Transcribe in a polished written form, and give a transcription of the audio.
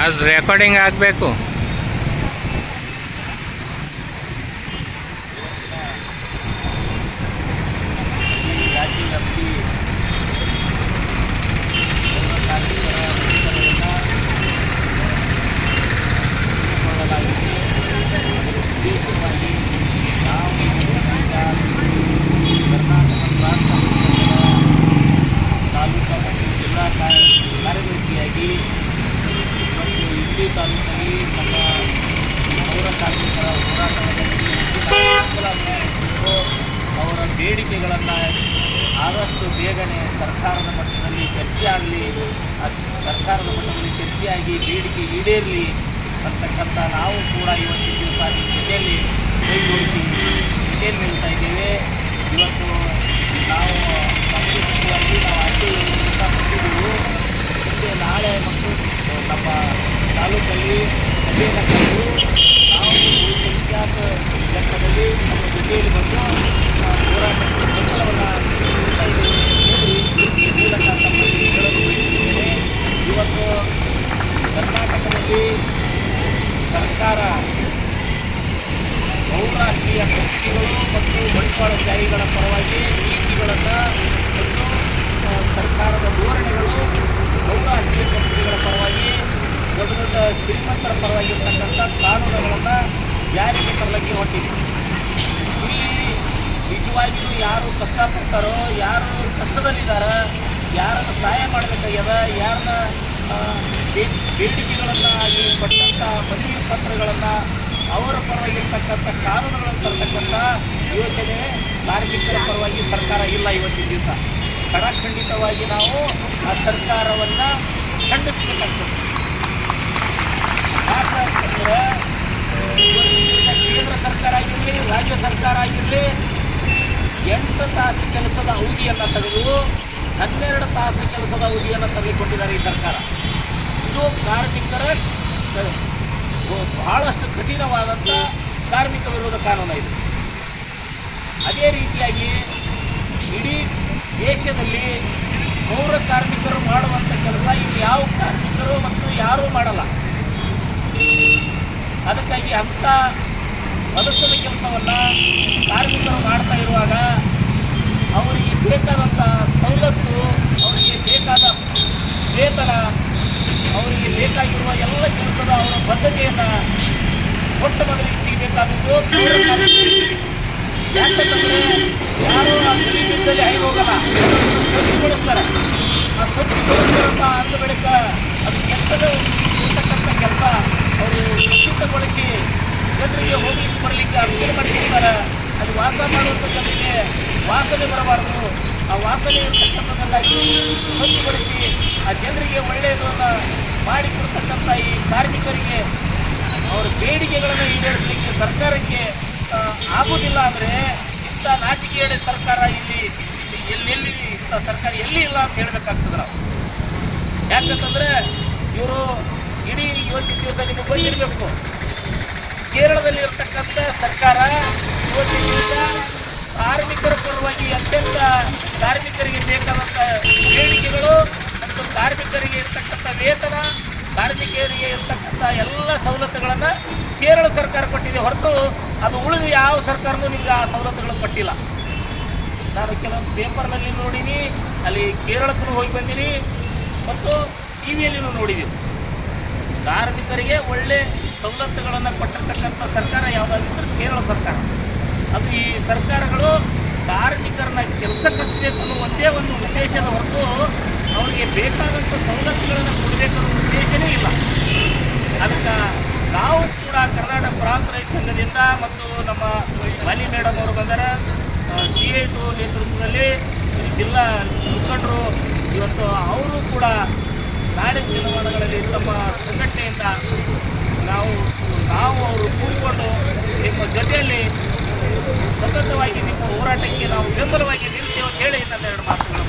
ಅದು ರೆಕಾರ್ಡಿಂಗ್ ಆಗಬೇಕು. ರಾಜ್ಯವ್ಯಾಪಿ ಉದ್ದೇಶವಾಗಿ ನಾವು ಕರ್ನಾಟಕ ರಾಷ್ಟ್ರ ತಾಲೂಕು ಮತ್ತು ಜಿಲ್ಲಾ ಕಾರ್ಯದರ್ಶಿಯಾಗಿ ಮತ್ತು ಇಲ್ಲಿ ತಾಲೂಕಿನಲ್ಲಿ ನಮ್ಮ ಪೌರ ಕಾರ್ಮಿಕರ ಹೋರಾಟದಲ್ಲಿ ಅವರ ಬೇಡಿಕೆಗಳನ್ನು ಆದಷ್ಟು ಬೇಗನೆ ಸರ್ಕಾರದ ಮಟ್ಟದಲ್ಲಿ ಚರ್ಚೆ ಆಗಲಿ, ಸರ್ಕಾರದ ಮಟ್ಟದಲ್ಲಿ ಚರ್ಚೆಯಾಗಿ ಬೇಡಿಕೆ ಈಡೇರಲಿ ಅಂತಕ್ಕಂಥ ನಾವು ಕೂಡ ಇವತ್ತಿನ ದಿವಸ ನಿಮ್ಮ ಜೊತೆಯಲ್ಲಿ ಕೈಗೂಡಿಸಿ ಜೊತೆಯಲ್ಲಿ ನಿಲ್ತಾ ಇದ್ದೇವೆ. ಇವತ್ತು ನಾವು ಸಂಘಟಿತವಾಗಿ ನಾವು ಆಚೆ ಬಂದಿದ್ದೆವು. ಮುಂದೆ ನಾಳೆ ಮತ್ತು ನಮ್ಮ ತಾಲೂಕಲ್ಲಿ ಸಭೆಯನ್ನು ಕರೆದು ನಾವು ಸಂಖ್ಯಾತ ಲೆಕ್ಕದಲ್ಲಿ ನಮ್ಮ ಜೊತೆಯಲ್ಲಿ ಬಂದು ಹೋರಾಟಕ್ಕೆ ಬೆಂಬಲವನ್ನು ನೀಡ್ತಾ ಇದ್ದೇವೆ ಹೇಳಿ ಈ ಮೂಲಕ ತಮ್ಮಲ್ಲಿ ಹೇಳಲು ಬಯಸುತ್ತೇನೆ. ಇವತ್ತು ಕರ್ನಾಟಕದಲ್ಲಿ ಸರ್ಕಾರ ಬಹುರಾಷ್ಟ್ರೀಯ ಸಂಸ್ಥೆಗಳು ಮತ್ತು ಬಂಡವಾಳಶಾಹಿಗಳ ಪರವಾಗಿ ನೀತಿಗಳನ್ನು ಮತ್ತು ಸರ್ಕಾರದ ಧೋರಣೆಗಳು ಬಹುರಾಷ್ಟ್ರೀಯ ಕಂಪನಿಗಳ ಪರವಾಗಿ ದೊಡ್ಡ ದೊಡ್ಡ ಶ್ರೀಮಂತರ ಪರವಾಗಿರ್ತಕ್ಕಂಥ ಕಾನೂನುಗಳನ್ನು ಜಾರಿಗೆ ತರಲಿಕ್ಕೆ ಹೊಟ್ಟಿದೆ. ಇಲ್ಲಿ ನಿಜವಾಗಿಯೂ ಯಾರು ಕಷ್ಟಪಡ್ತಾರೋ, ಯಾರು ಕಷ್ಟದಲ್ಲಿದ್ದಾರೋ, ಯಾರನ್ನು ಸಹಾಯ ಮಾಡಬೇಕಾಗ್ಯದ, ಯಾರನ್ನ ಬೇಡಿಕೆಗಳನ್ನು ಆಗಿ ಕೊಟ್ಟಂಥ ಮನವಿ ಪತ್ರಗಳನ್ನು ಅವರ ಪರವಾಗಿರ್ತಕ್ಕಂಥ ಕಾನೂನುಗಳನ್ನು ತರತಕ್ಕಂಥ ಯೋಚನೆ ಕಾರ್ಮಿಕರ ಪರವಾಗಿ ಸರ್ಕಾರ ಇಲ್ಲ. ಇವತ್ತಿನ ದಿವಸ ಖಡಾಖಂಡಿತವಾಗಿ ನಾವು ಆ ಸರ್ಕಾರವನ್ನು ಖಂಡಿಸಬೇಕಾಗ್ತದೆ. ಯಾಕಂದರೆ ಕೇಂದ್ರ ಸರ್ಕಾರ ಆಗಿರಲಿ, ರಾಜ್ಯ ಸರ್ಕಾರ ಆಗಿರಲಿ 8 ತಾಸು ಕೆಲಸದ ಅವಧಿಯನ್ನು ತೆಗೆದು 12 ತಾಸು ಕೆಲಸದ ಅವಧಿಯನ್ನು ತರಲಿಕೊಟ್ಟಿದ್ದಾರೆ ಈ ಸರ್ಕಾರ. ಇದು ಕಾರ್ಮಿಕರ ಬಹಳಷ್ಟು ಕಠಿಣವಾದಂಥ ಕಾರ್ಮಿಕ ವಿರೋಧ ಕಾನೂನು ಇದು. ಅದೇ ರೀತಿಯಾಗಿ ಇಡೀ ದೇಶದಲ್ಲಿ ಪೌರ ಕಾರ್ಮಿಕರು ಮಾಡುವಂಥ ಕೆಲಸ ಇಲ್ಲಿ ಯಾವ ಕಾರ್ಮಿಕರು ಮತ್ತು ಯಾರೂ ಮಾಡಲ್ಲ. ಅದಕ್ಕಾಗಿ ಅಂಥ ಬದುಕದ ಕೆಲಸವನ್ನು ಕಾರ್ಮಿಕರು ಮಾಡ್ತಾ ಇರುವಾಗ ಅವರಿಗೆ ಬೇಕಾದಂಥ ಸವಲತ್ತು, ಅವರಿಗೆ ಬೇಕಾದ ವೇತನ, ಅವರಿಗೆ ಬೇಕಾಗಿರುವ ಎಲ್ಲ ಕೆಲಸದ ಅವರ ಬದ್ಧತೆಯನ್ನು ಕೊಟ್ಟ ಮೊದಲಿಗೆ ಸಿಗಬೇಕಾದದ್ದು ಪೌರ ಕಾರ್ಮಿಕರಿಗೆ. ಯಾಕಂತಂದರೆ ಯಾರು ಆ ಗಲೀಜಿಂದಲೇ ಹಾಗೆ ಹೋಗಲ್ಲ, ಸ್ವಚ್ಛಗೊಳಿಸ್ತಾರೆ. ಆ ಸ್ವಚ್ಛಗೊಳಿಸ್ತಾರಂತ ಅಂದ ಬಳಿಕ ಅದು ಕೆಟ್ಟದ ಇರ್ತಕ್ಕಂಥ ಕೆಲಸ ಅವರು ಸ್ವಚ್ಛಗೊಳಿಸಿ ಜನರಿಗೆ ಹೋಗ್ಲಿಕ್ಕೆ ಬರಲಿಕ್ಕೆ ಅನುಕೂಲ ಮಾಡಿಕೊಡ್ತಾರೆ. ಅಲ್ಲಿ ವಾಸ ಮಾಡುವಂಥ ಜನರಿಗೆ ವಾಸನೆ ಬರಬಾರ್ದು, ಆ ವಾಸನೆ ಇರ್ತಕ್ಕಂಥದ್ದೆಲ್ಲಾಗಿ ಸ್ವಚ್ಛಗೊಳಿಸಿ ಆ ಜನರಿಗೆ ಒಳ್ಳೆಯದನ್ನು ಮಾಡಿಕೊಡ್ತಕ್ಕಂಥ ಈ ಕಾರ್ಮಿಕರಿಗೆ ಅವರ ಬೇಡಿಕೆಗಳನ್ನು ಈಡೇರಿಸಲಿಕ್ಕೆ ಸರ್ಕಾರಕ್ಕೆ ಆಗೋದಿಲ್ಲ. ಅಂದರೆ ಇಂಥ ನಾಚಿಕೆಯಡೆ ಸರ್ಕಾರ ಇಲ್ಲಿ ಎಲ್ಲೆಲ್ಲಿ ಇಂಥ ಸರ್ಕಾರ ಎಲ್ಲಿ ಇಲ್ಲ ಅಂತ ಹೇಳಬೇಕಾಗ್ತದೆ ನಾವು. ಯಾಕಂತಂದರೆ ಇವರು ಇಡೀ ಇವತ್ತಿನ ದಿವಸ ನಿಮಗೆ ಗೊತ್ತಿರಬೇಕು, ಕೇರಳದಲ್ಲಿ ಇರ್ತಕ್ಕಂಥ ಸರ್ಕಾರ ಇವತ್ತಿನ ದಿವಸ ಕಾರ್ಮಿಕರ ಪರವಾಗಿ ಅತ್ಯಂತ ಕಾರ್ಮಿಕರಿಗೆ ಬೇಕಾದಂಥ ಬೇಡಿಕೆಗಳು ಮತ್ತು ಕಾರ್ಮಿಕರಿಗೆ ಇರ್ತಕ್ಕಂಥ ವೇತನ, ಕಾರ್ಮಿಕರಿಗೆ ಇರ್ತಕ್ಕಂಥ ಎಲ್ಲ ಸವಲತ್ತುಗಳನ್ನು ಕೇರಳ ಸರ್ಕಾರ ಕೊಟ್ಟಿದೆ ಹೊರತು ಅದು ಉಳಿದು ಯಾವ ಸರ್ಕಾರನೂ ನಿಮಗೆ ಆ ಸವಲತ್ತುಗಳನ್ನು ಕೊಟ್ಟಿಲ್ಲ. ನಾನು ಕೆಲವೊಂದು ಪೇಪರ್ನಲ್ಲಿ ನೋಡೀನಿ, ಅಲ್ಲಿ ಕೇರಳಕ್ಕೂ ಹೋಗಿ ಬಂದೀನಿ ಮತ್ತು ಟಿ ವಿಯಲ್ಲಿನೂ ನೋಡಿದ್ದೀವಿ. ಕಾರ್ಮಿಕರಿಗೆ ಒಳ್ಳೆ ಸವಲತ್ತುಗಳನ್ನು ಕೊಟ್ಟಿರ್ತಕ್ಕಂಥ ಸರ್ಕಾರ ಯಾವುದಾದ್ರು ಕೇರಳ ಸರ್ಕಾರ. ಅದು ಈ ಸರ್ಕಾರಗಳು ಕಾರ್ಮಿಕರನ್ನ ಕೆಲಸಕ್ಕೆ ಹಚ್ಚಬೇಕು ಅನ್ನೋ ಒಂದೇ ಒಂದು ಉದ್ದೇಶದ ಹೊರತು ಅವರಿಗೆ ಬೇಕಾದಂಥ ಸವಲತ್ತುಗಳನ್ನು ಕೊಡಬೇಕನ್ನೋ ಉದ್ದೇಶನೇ ಇಲ್ಲ. ಅದಕ್ಕೆ ನಾವು ಕೂಡ ಕರ್ನಾಟಕ ಪ್ರಾಂತ ರೈತ ಸಂಘದಿಂದ ಮತ್ತು ನಮ್ಮ ವಾಲಿ ಮೇಡಮ್ ಅವರು ಬಂದರೆ CI2 ನೇತೃತ್ವದಲ್ಲಿ ಜಿಲ್ಲಾ ಮುಖಂಡರು ಇವತ್ತು ಅವರು ಕೂಡ ನಾಳೆ ದಿನಮಾನಗಳಲ್ಲಿ ತಮ್ಮ ಸಂಘಟನೆಯಿಂದ ನಾವು ಅವರು ಕೂಡಿಕೊಂಡು ನಿಮ್ಮ ಜೊತೆಯಲ್ಲಿ ಸತತವಾಗಿ ನಿಮ್ಮ ಹೋರಾಟಕ್ಕೆ ನಾವು ಬೆಂಬಲವಾಗಿ ನಿಲ್ತೇವೆ ಅಂತ ಹೇಳಿ ನನ್ನ 2 ಮಾತುಗಳು.